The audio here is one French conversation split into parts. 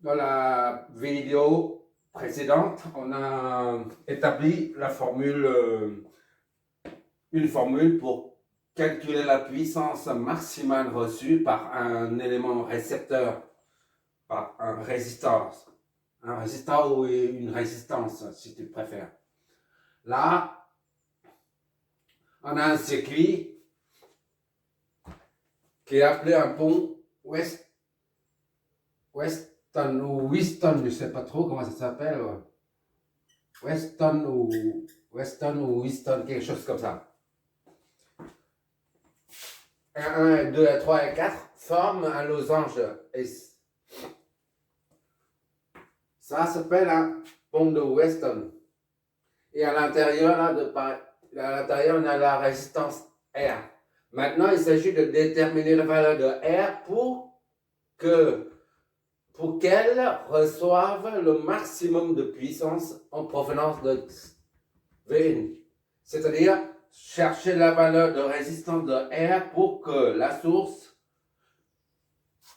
Dans la vidéo précédente, on a établi la formule, une formule pour calculer la puissance maximale reçue par un élément récepteur, par un résisteur ou une résistance si tu préfères. Là, on a un circuit qui est appelé un pont Weston ou Weston, je ne sais pas trop comment ça s'appelle. Weston ou Weston, quelque chose comme ça. 1, 2, 3 et 4 forment un losange. Et ça s'appelle un pont de Weston. Et à l'intérieur, on a la résistance R. Maintenant, il s'agit de déterminer la valeur de R pour qu'elle reçoive le maximum de puissance en provenance de Vn. C'est-à-dire chercher la valeur de résistance de R pour que la source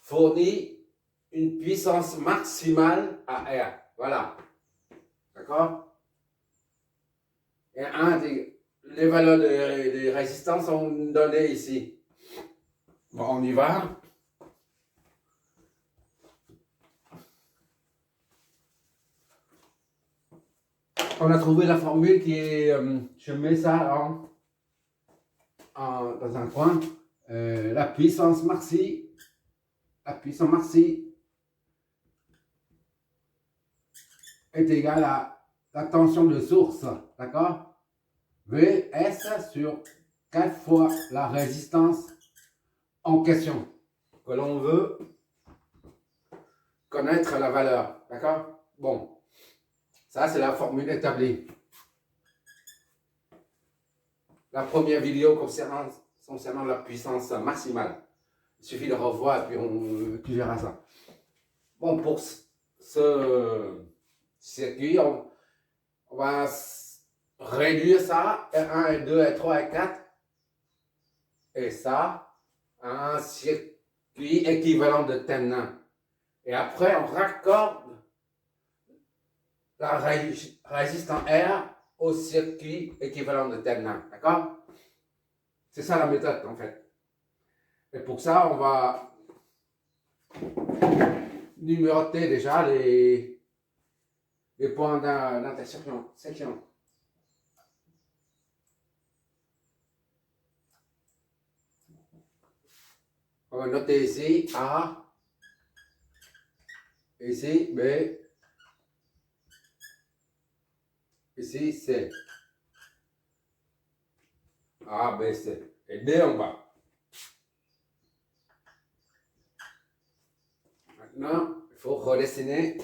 fournisse une puissance maximale à R. Voilà. D'accord? Et les valeurs de résistance sont données ici. Bon, on y va. On a trouvé la formule qui est, je mets ça dans un coin, la puissance maxi est égale à la tension de source, d'accord? Vs sur 4 fois la résistance en question, que l'on veut connaître la valeur, d'accord? Bon. Ça, c'est la formule établie. La première vidéo concernant la puissance maximale. Il suffit de revoir et puis tu verras ça. Bon, pour ce circuit, on va réduire ça, R1, R2, R3, R4, et ça, à un circuit équivalent de Thevenin. Et après, on raccorde la résistance R au circuit équivalent de Thevenin, d'accord? C'est ça la méthode en fait. Et pour ça, on va numéroter déjà les points d'intersection. On va noter ici A, ici B, ici C. A, B, C. Et D en bas. Maintenant, il faut redessiner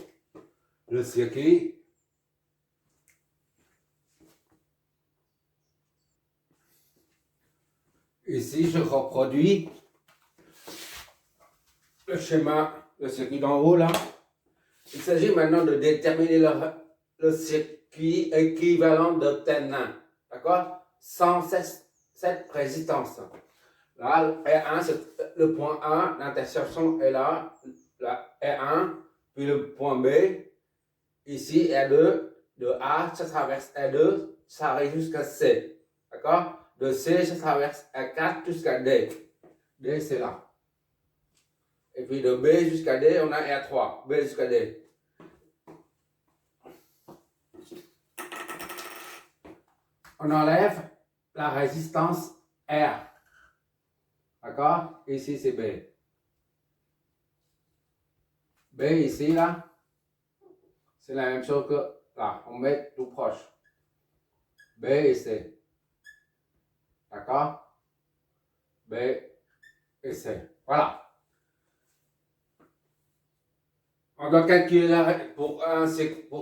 le circuit. Ici, je reproduis le schéma, le circuit d'en haut là. Il s'agit maintenant de déterminer le circuit équivalent de Thevenin, d'accord? Sans cette résistance. Là, R1, c'est le point A, l'intersection est là, la R1, puis le point B, ici R2, de A, ça traverse R2, ça arrive jusqu'à C, d'accord? De C, ça traverse R4 jusqu'à D. D, c'est là. Et puis de B jusqu'à D, on a R3, B jusqu'à D. On enlève la résistance R. D'accord? Ici, c'est B. B ici, là, c'est la même chose que là. On met tout proche. B et C. D'accord? B et C. Voilà. On doit calculer pour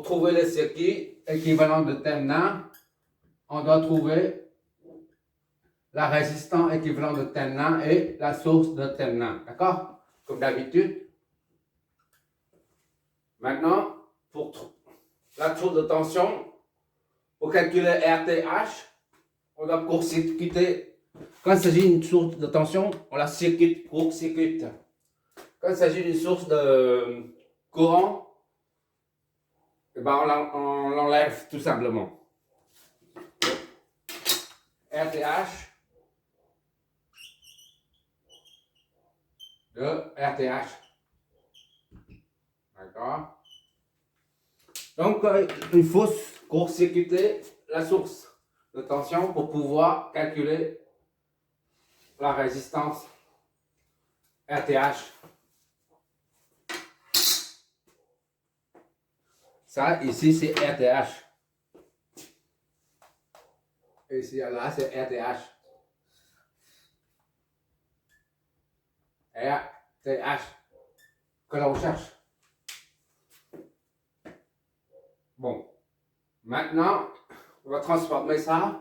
trouver le circuit équivalent de Thevenin. On doit trouver la résistance équivalente de Thevenin et la source de Thevenin. D'accord? Comme d'habitude. Maintenant, pour la source de tension, pour calculer RTH, on doit court-circuiter. Quand il s'agit d'une source de tension, on la court-circuite. Quand il s'agit d'une source de courant, eh ben on l'enlève tout simplement. RTH de RTH. D'accord? Donc, il faut court-circuiter la source de tension pour pouvoir calculer la résistance RTH. Ça, ici, c'est RTH. Et ici, là, c'est RTH. RTH que l'on cherche. Bon, maintenant, on va transformer ça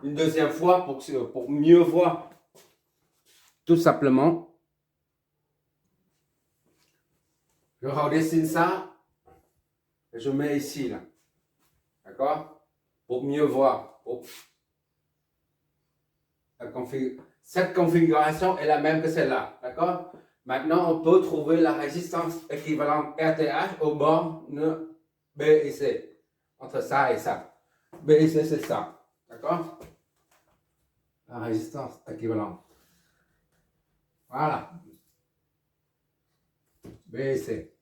une deuxième fois pour mieux voir. Tout simplement, je redessine ça et je mets ici, là. D'accord? Pour mieux voir. Cette configuration est la même que celle-là. D'accord? Maintenant, on peut trouver la résistance équivalente RTH au bornes B et C. Entre ça et ça. B et C, c'est ça. D'accord? La résistance équivalente. Voilà. B et C.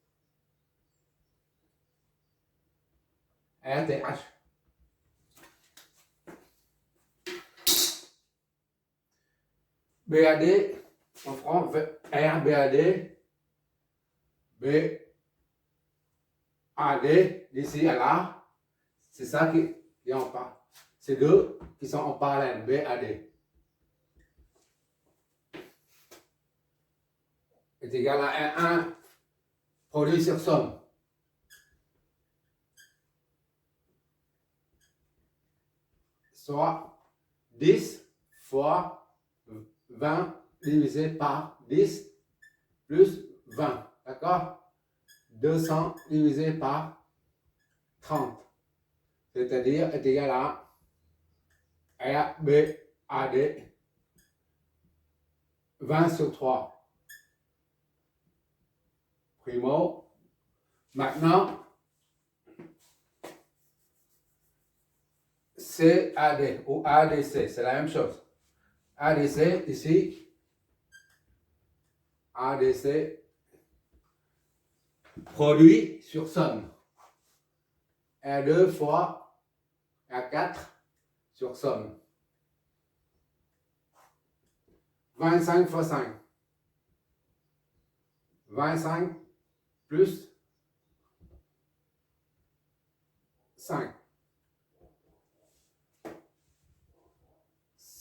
RTH. BAD, on prend RBAD, BAD, d'ici à là, c'est ça qui est en parallèle. C'est deux qui sont en parallèle, BAD. Est égal à R1 produit sur somme. Soit 10 fois 20 divisé par 10 plus 20. D'accord? 200 divisé par 30. C'est-à-dire est égal à RBAD 20 sur 3. Primo. Maintenant, CAD ou ADC, c'est la même chose. ADC ici, ADC produit sur somme. R2 fois R4 sur somme. 25 fois 5. 25 plus 5.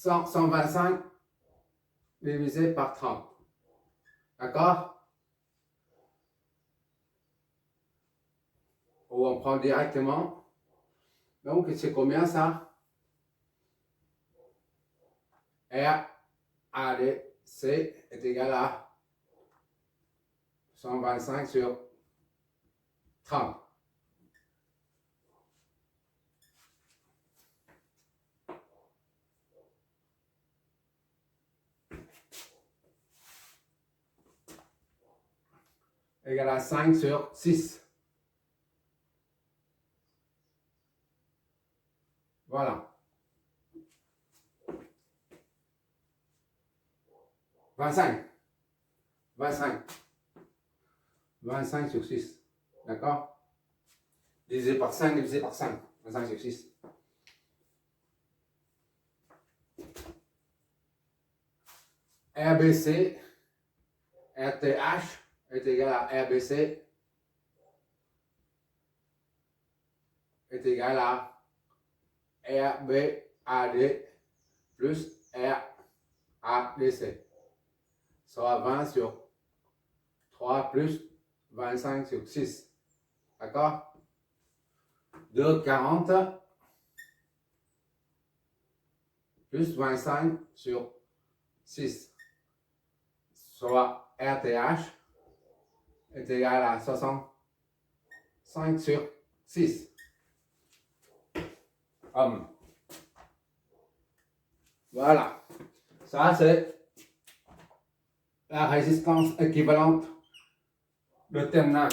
125 divisé par 30. D'accord? Ou on prend directement. Donc, c'est combien ça? R ADC est égal à 125 sur 30. Égal à 5 sur 6. Voilà. 25. 25. 25 sur 6. D'accord? Divisé par 5, divisé par 5. 25 sur 6. RBC, RTH est égal à RBC est égal à RBAD plus RADC. Soit 20 sur 3 plus 25 sur 6. D'accord? 2,40 plus 25 sur 6. Soit RTH est égal à 65 sur 6. Voilà. Ça, c'est la résistance équivalente de Thermin.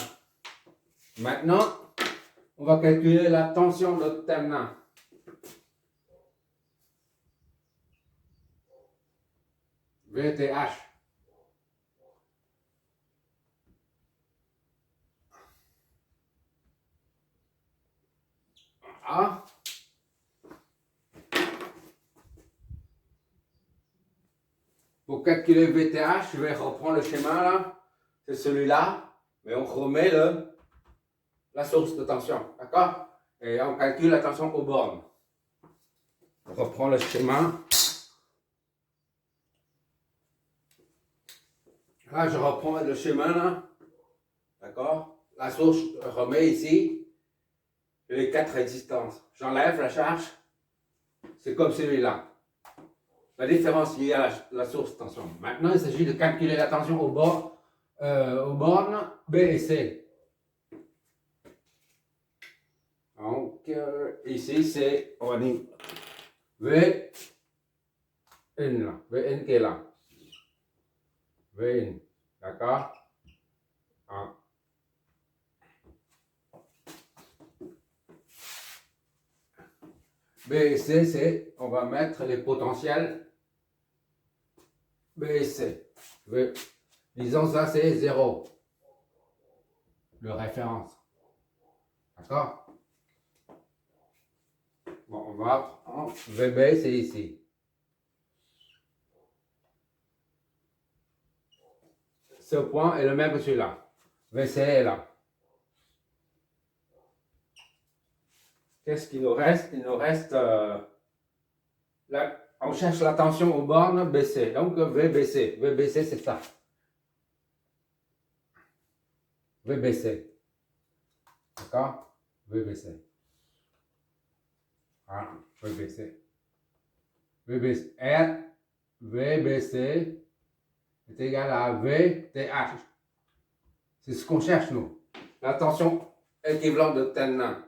Maintenant, on va calculer la tension de Thermin. VTH. Ah. Pour calculer VTH, je vais reprendre le schéma là. C'est celui-là, mais on remet la source de tension. D'accord? Et on calcule la tension aux bornes. On reprend le schéma. Là, je reprends le schéma là. D'accord? La source, je remets ici. Les 4 résistances. J'enlève la charge. C'est comme celui-là. La différence liée à la source de tension. Maintenant, il s'agit de calculer la tension aux bornes B et C. Donc, ici, c'est, on va dire, Vn là. Vn qui est là. Vn. D'accord? Ah. B et C, c'est, on va mettre les potentiels B et C. Disons ça, c'est 0. De référence. D'accord? Bon, on va prendre VB, c'est ici. Ce point est le même que celui-là. VC est là. Qu'est-ce qu'il nous reste? Il nous reste... on cherche la tension aux bornes BC. Donc VBC. VBC, c'est ça. VBC. D'accord? VBC. Voilà. VBC. VBC. R. VBC est égal à VTH. C'est ce qu'on cherche, nous. La tension équivalente de Thermin.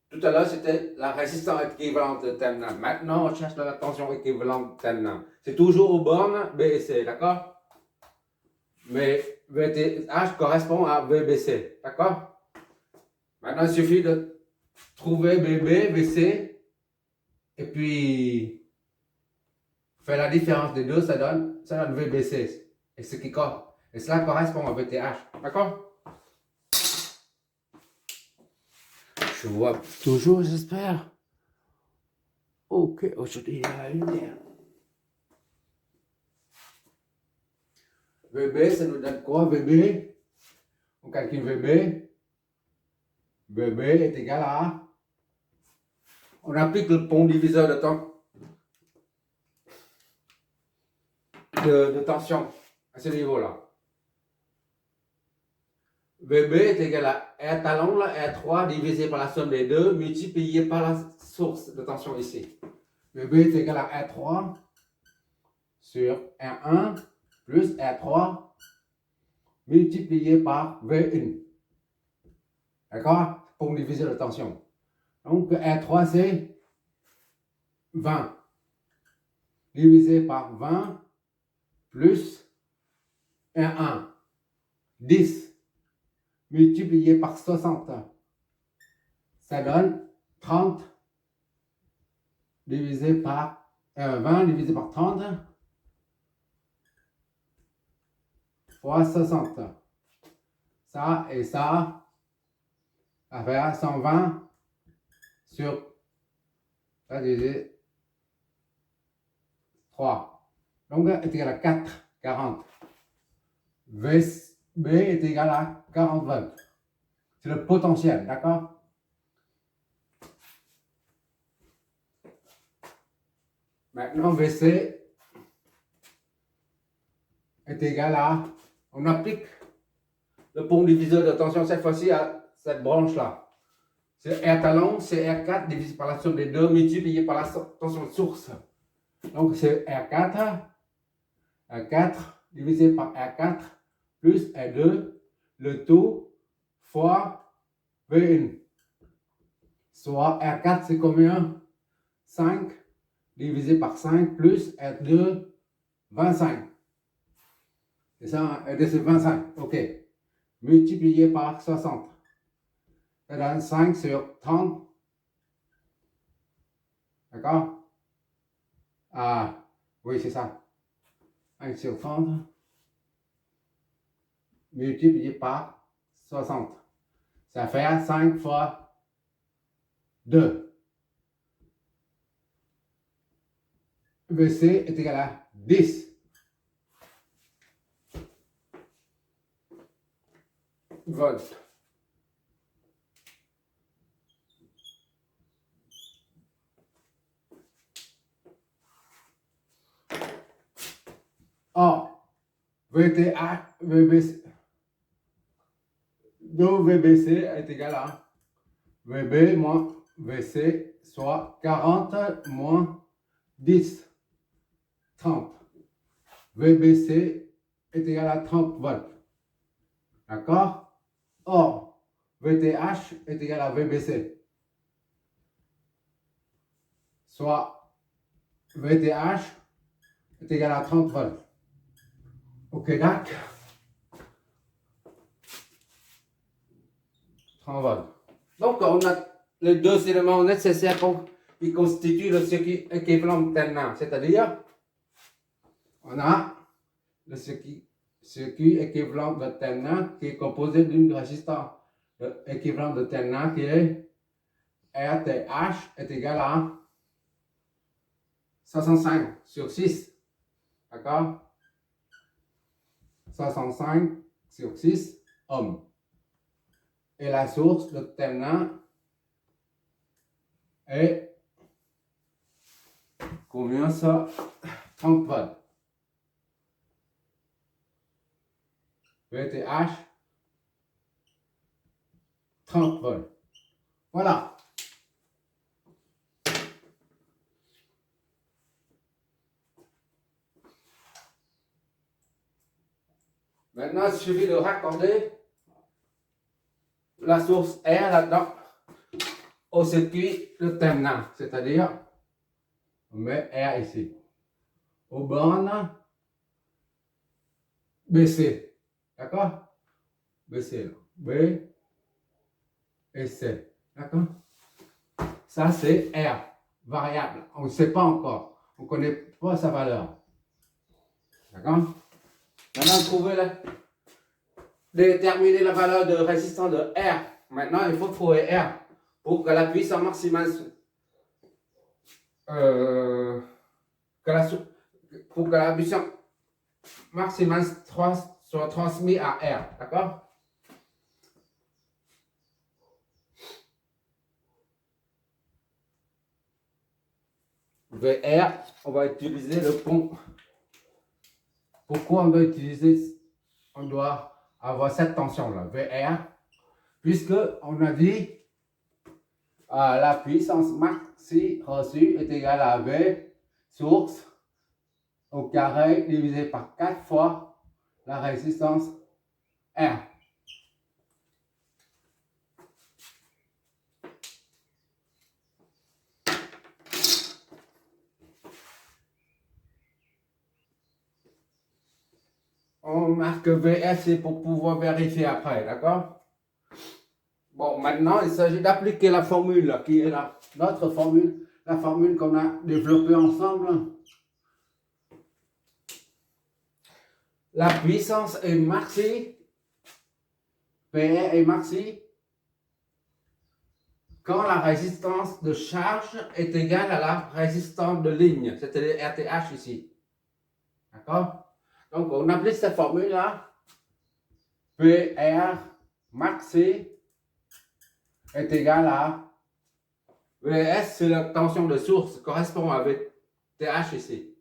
Tout à l'heure, c'était la résistance équivalente de Thermin. Maintenant, on cherche la tension équivalente de Thermin. C'est toujours aux bornes B et C, d'accord? Mais VTH correspond à VBC, d'accord? Maintenant, il suffit de trouver BB, BC, et puis faire la différence des deux, ça donne VBC. Et cela correspond à VTH, d'accord? Je vois toujours, j'espère. Ok, aujourd'hui il y a la lumière. VB, ça nous donne quoi? VB, on calcule VB. VB est égal à... On applique le pont diviseur de temps. De tension à ce niveau-là. VB est égal à R talon, R3 divisé par la somme des deux, multiplié par la source de tension ici. VB est égal à R3 sur R1 plus R3 multiplié par V1. D'accord? Pour diviser la tension. Donc R3 c'est 20 divisé par 20 plus R1 10 multiplié par 60. Ça donne 30 divisé par 20 divisé par 30 fois 60. Ça et ça va faire 120 sur ça divisé 3. Donc est égal à 4, 40. VB est égal à 40 volts. C'est le potentiel, d'accord? Maintenant, VC est égal à... On applique le pont diviseur de tension cette fois-ci à cette branche-là. C'est R talon, c'est R4 divisé par la somme des deux multiplié par la tension de source. Donc c'est R4 divisé par R4 plus R2, le tout fois V1. Soit R4 c'est combien? 5 divisé par 5 plus R2, 25. C'est ça, R2 c'est 25, ok. multiplié par 60. Ça donne 5 sur 30. D'accord? Ah, oui, c'est ça. 5 sur 30 multiplié par 60. Ça fait 5 fois 2. VC est égal à 10 volts. Or, VTH, VBC, donc VBC est égal à VB moins VC, soit 40 moins 10, 30. VBC est égal à 30 volts. D'accord? Or, VTH est égal à VBC. Soit VTH est égal à 30 volts. Ok, d'accord? 30 volts. Donc, on a les deux éléments nécessaires qui constituent le circuit équivalent terminal. C'est-à-dire, on a le circuit équivalent de terminal qui est composé d'une résistance équivalent de terminal qui est RTH est égal à 65 sur 6. D'accord? 65 sur 6 ohms. Et la source de terminal est combien ça? 30 volts. VTH 30 volts. Voilà. Maintenant, il suffit de raccorder la source R là-dedans au circuit de terminal. C'est-à-dire, on met R ici. Aux bornes BC. D'accord? BC. B et C. D'accord? Ça, c'est R. Variable. On ne sait pas encore. On ne connaît pas sa valeur. D'accord? Maintenant, déterminer la valeur de résistance de R. Maintenant, il faut trouver R pour que la puissance maximale pour que la puissance maximale soit transmise à R. D'accord? VR, on va utiliser le pont. Pourquoi on doit avoir cette tension-là, VR, puisque on a dit la puissance maxi reçue est égale à V source au carré divisé par 4 fois la résistance R. On marque VF, c'est pour pouvoir vérifier après, d'accord? Bon, maintenant, il s'agit d'appliquer la formule qui est là. Notre formule, la formule qu'on a développée ensemble. La puissance est maxi, PR est maxi, quand la résistance de charge est égale à la résistance de ligne, c'est-à-dire RTH ici. D'accord? Donc, on applique cette formule-là. PR maxi est égal à VS, c'est la tension de source, correspond à VTH ici.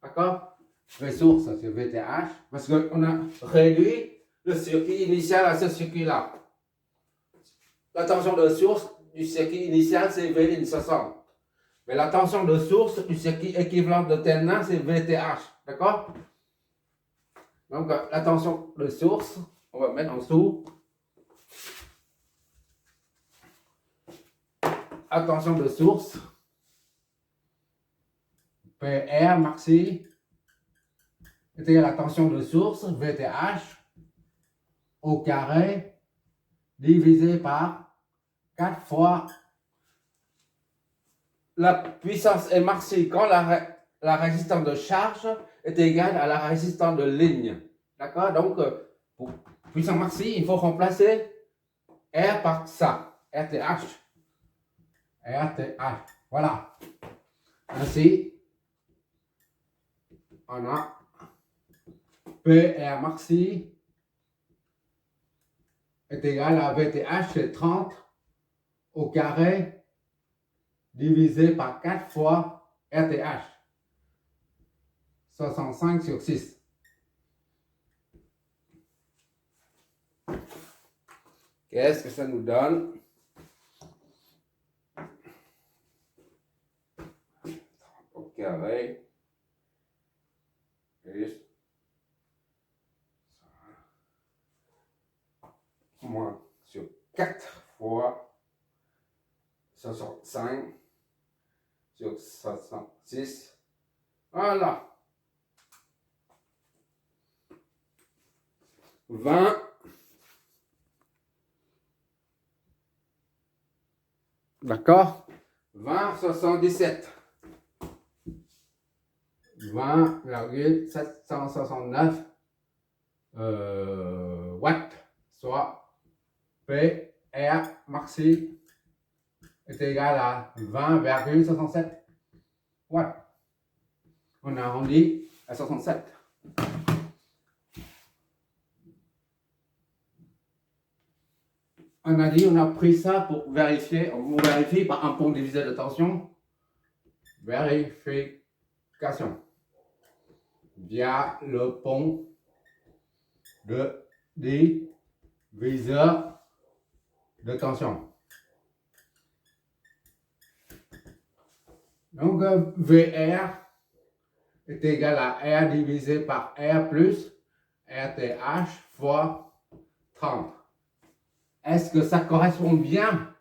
D'accord? V source, c'est VTH, parce qu'on a réduit le circuit initial à ce circuit-là. La tension de source du circuit initial, c'est V 60. Mais la tension de source du circuit équivalent de terminal, c'est VTH. D'accord? Donc, la tension de source, on va mettre en dessous. La tension de source, PR maxi, est égal à la tension de source, VTH, au carré divisé par 4 fois la puissance émarcée quand la résistance de charge est égale à la résistance de ligne. D'accord? Donc, pour puissance maxi, il faut remplacer R par ça. RTH. RTH. Voilà. Ainsi, on a PR maxi est égal à VTH, c'est 30 au carré divisé par 4 fois RTH. 65 sur 6. Qu'est-ce que ça nous donne? Au carré plus moins sur 4 fois 65 sur 66. Voilà. 20. D'accord? 20, 77. 20,769 watts, soit PR maxi est égal à 20,67 watts. On a arrondi à 67. On a dit, on a pris ça pour vérifier, on vérifie par un pont divisé de tension. Vérification. Via le pont de diviseur de tension. Donc, VR est égal à R divisé par R plus RTH fois 30. Est-ce que ça correspond bien?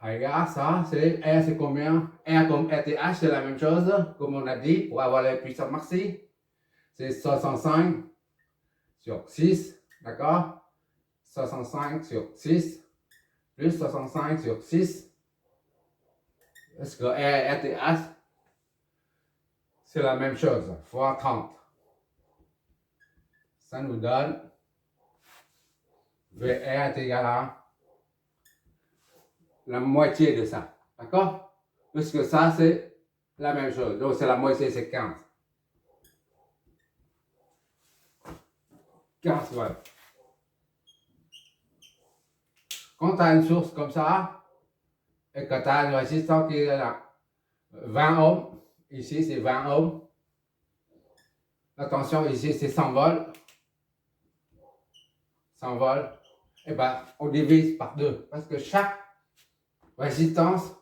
Regarde ça, c'est R, c'est combien? R comme RTH, c'est la même chose, comme on a dit, pour avoir la puissance maxi. C'est 65 sur 6, d'accord? 65 sur 6, plus 65 sur 6. Est-ce que R et RTH, c'est la même chose, fois 30. Ça nous donne VR est égal à la moitié de ça. D'accord? Puisque ça, c'est la même chose. Donc, c'est la moitié, c'est 15. 15 volts. Quand tu as une source comme ça, et que tu as une résistance qui est là, 20 ohms, ici c'est 20 ohms. La tension ici c'est 100 volts. 100 volts. Et bien, on divise par 2. Parce que chaque résistance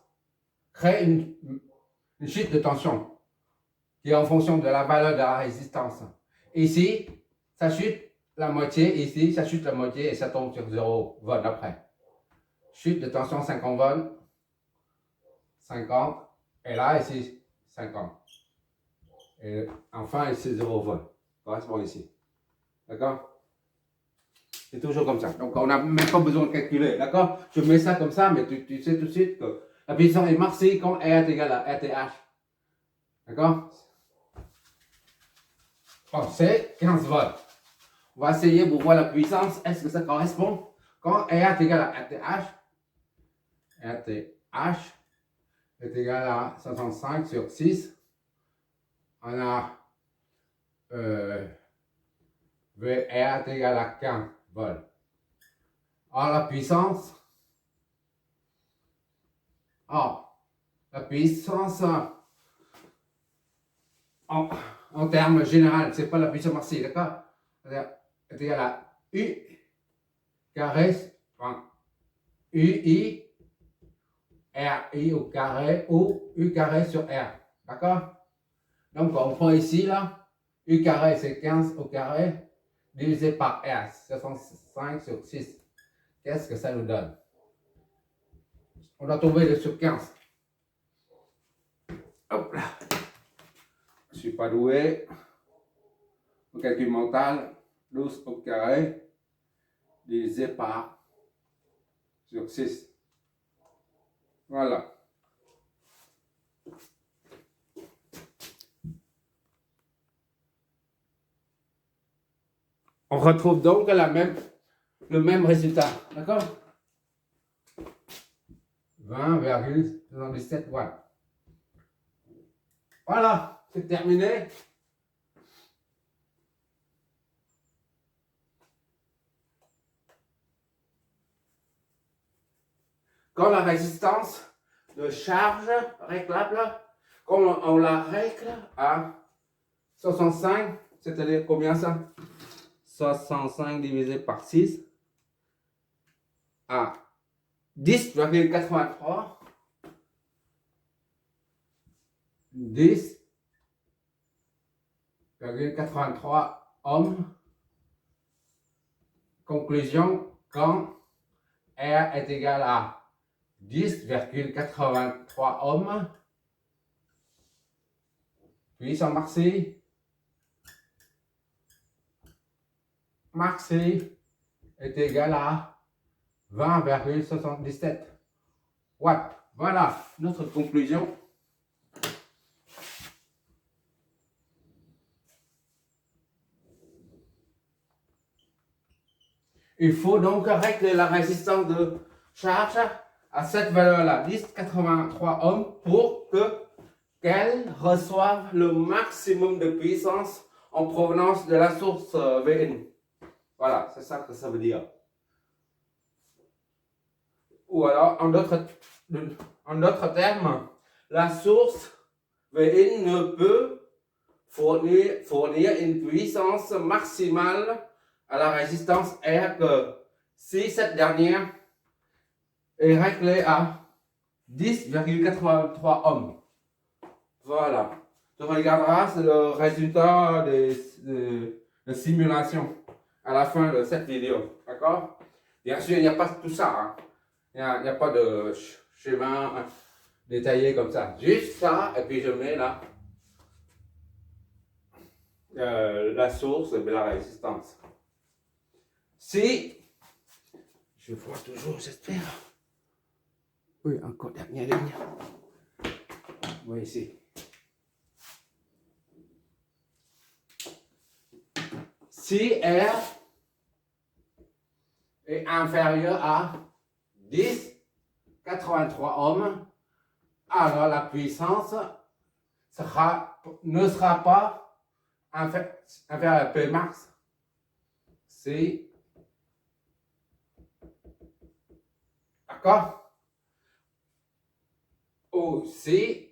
crée une chute de tension qui est en fonction de la valeur de la résistance. Ici, ça chute la moitié, ici, ça chute la moitié et ça tombe sur 0 volts après. Chute de tension 50 volts, 50, et là, ici, 50. Et enfin, ici, 0 volts. Correspond ici. D'accord? C'est toujours comme ça. Donc, on n'a même pas besoin de calculer. D'accord? Je mets ça comme ça, mais tu sais tout de suite que la puissance est marquée quand R est égal à RTH. D'accord? Bon, c'est 15 volts. On va essayer pour voir la puissance. Est-ce que ça correspond? Quand R est égal à RTH, RTH est égal à 65 sur 6. On a VR est égal à 15 volts. Alors la puissance, en termes général, c'est pas la puissance maxi, d'accord? Est égal à U carré, enfin, UI, RI au carré, ou U carré sur R, d'accord? Donc on prend ici, là, U carré c'est 15 au carré, divisé par R, 65 sur 6. Qu'est-ce que ça nous donne? On doit trouver le sur 15. Hop là. Je ne suis pas doué. au calcul mental, 12 au carré divisé par sur 6. Voilà. On retrouve donc le même résultat. D'accord? 20,77 watts. Voilà, c'est terminé. Quand la résistance de charge réglable, comme on la règle à 65, c'est-à-dire combien ça? 65 divisé par 6 à 10,83. 10,83 ohms. Conclusion, quand R est égal à 10,83 ohms, puissance maxi est égal à 20,77 watts. Voilà notre conclusion. Il faut donc régler la résistance de charge à cette valeur-là, 10,83 ohms, pour qu'elle reçoive le maximum de puissance en provenance de la source VN. Voilà, c'est ça que ça veut dire. Ou alors, en d'autres termes, la source VN ne peut fournir une puissance maximale à la résistance R que si cette dernière est réglée à 10,83 ohms. Voilà. Tu regarderas le résultat de simulation à la fin de cette vidéo. D'accord? Bien sûr, il n'y a pas tout ça. Hein. Il n'y a pas de schéma détaillé comme ça. Juste ça, et puis je mets là la source de la résistance. Si, je vois toujours, j'espère. Oui, encore dernière ligne. Oui, ici. Si R est inférieur à 10,83 ohms, alors la puissance ne sera pas inférieure à P max. C'est d'accord? Aussi,